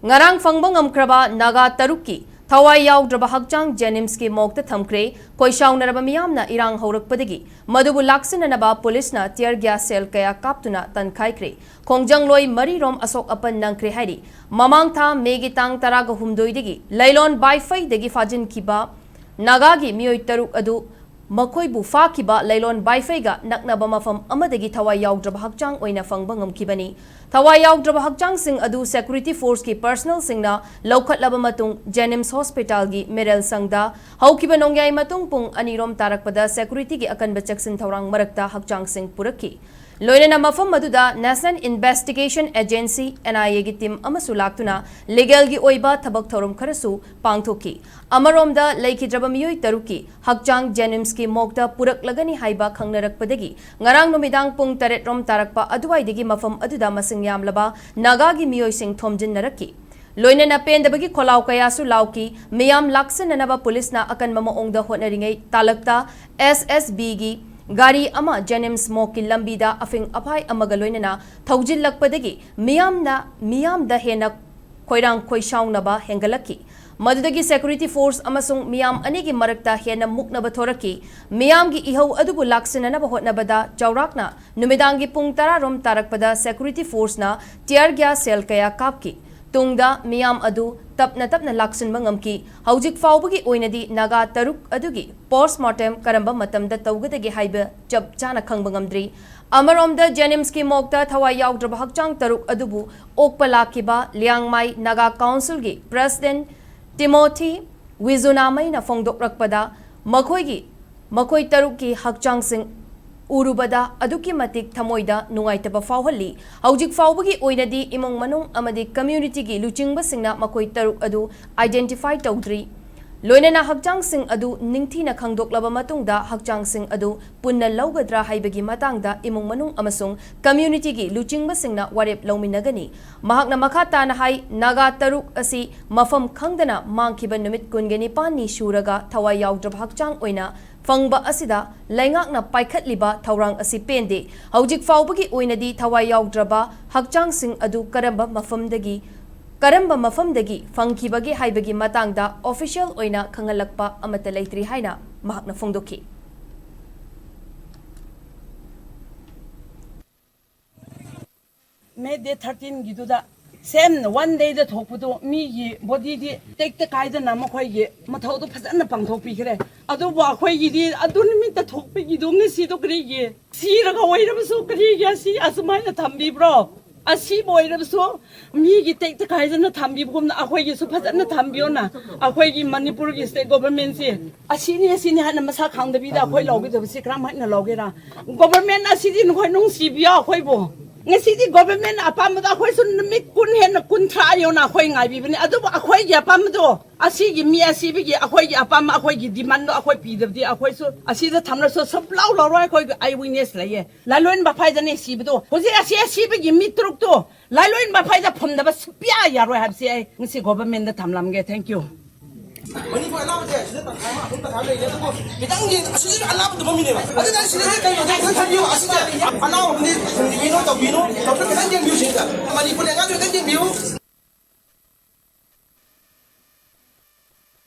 ngarang fangbang amkraba naga taruki thawai yaudraba hakchang Jnmis ki mokta thamkhre koishaunaraba miyamna irang haurakpadagi madubu laksinanaba police tear gas cell kaya kaptuna tankhaikhre khongjang mari rom Asok Apan Nangkhre hairi mamang tha megi tang taraga humdoidagi lailon baifai dagi fajin kiba naga gi Meeoi taruk adu Makhoi bu fakiba lailon baifaiga naknaba mafam amadagi thawai yaudraba hakchang oina fangbang amkibani thawai yaudraba hakchang sing adu security force ki personal singna laukhatlaba matung Jnmis hospital gi merel sangda haukiba nongyai matung pung anirom tarakpada security gi akanba chaksin thawrang marakta hakchang sing purakki loinana mafam maduda National Investigation Agency NIA gi team amasu laktuna legal gi oiba thabak thorum kharasu pangthoki amaromda leikidraba Meeoi taruki hakchang Jnmis ki mokta purak lagani haiba khangnarakpadagi ngarang numidang pung 8 rom tarakpa aduwaidagi mafam aduda masing yamlaba naga gi Meeoi sing thomjin naraki loinana pendabagi kholau kayasu lauki miyam laksananaba police na akan mamaongda hotnaringai talakta SSB gi Gari ama Jnmis moki lambida afing apai amagaloinana thaujil lakpadagi miyamda hena koirang koishaunaba hengalaki madudagi security force amasung miyam anigi marakta hena muknaba thoraki miyamgi ihau adubu laksinanaba hotnabada chaurakna numidangi pung 10 rom tarakpada security force na tear gas cell kaya kapki tungda miyam adu tapna laksin mangamki haujik faubagi oinadi naga taruk adugi postmortem karamba matamda taugadagi haiba chap chana khangbangamdri amaromda Jnmis ki mokta thawai yaudraba hakchang taruk adubu okpalakiba liangmai naga council gi president Timothy Wizunamai na fongdokrakpada makhoi taruk ki hakchang sing urubada aduki matik thamoida nungaitaba fawhalli haujik fawbagi oinadi imong manung amadi community gi luchingba singna makhoi taruk adu identify tawdri loinana hakchang sing adu ningthina khangdoklaba matungda hakchang sing adu punna laugadra haibagi matangda imong manung amasung community gi luchingba singna warep lawminagani mahakna makhata na hai naga taruk asi mafam khangdana mangkhiba numit kungeni pani shuraga thawai yaudrab hakchang oina fangba asida laingakna paikhatliba thawrang asi pende haujik fawbagi oinadi thawai yaudraba hakchang sing adu karamba mafamdagi fangkhibagi haibagi matangda official oina khangalakpa amata leitri haina mahakna fongdoki May day 13 giduda same one day the thokpudo mi body di take the kaida nama khoi mathau do phajana pangthok pi khre adu ba khoi gi di adu nimit ta thok pi gi do ngi si do kri gi si ra ga wai ra so kri gi si asmai na thambi bro asi boy ra so mi gi take the kaida na thambi bum na khoi gi so phajana thambio na khoi gi Manipur gi state government si asini ha na masa khang da bi da khoi logi da si kram ha na logi ra government asidi khoi nong si bia khoi bo ngasi government apamda khoi sun mi kun hen kun thra yo na khoi ngai bi bani adu akhoi gi apamdo asi gi mi asi bi gi akhoi gi apam akhoi gi demand do akhoi pi di akhoi so asi da thamna so sab lau lau roi khoi ai witness la ye la loin ba phai da ne si bi do hoji asi bi gi mi truk to la loin ba phai da phom da ba spia ya roi hab si ai ngasi government da thamlam ge thank you Manipur alam je, sini tak kaya, pun tak kaya lagi. Tapi kita ni asal alam tu bami ni. Ada kan sini kita kita view asal alam ni view, tapi kita ni view sini. Manipur yang ada kita view.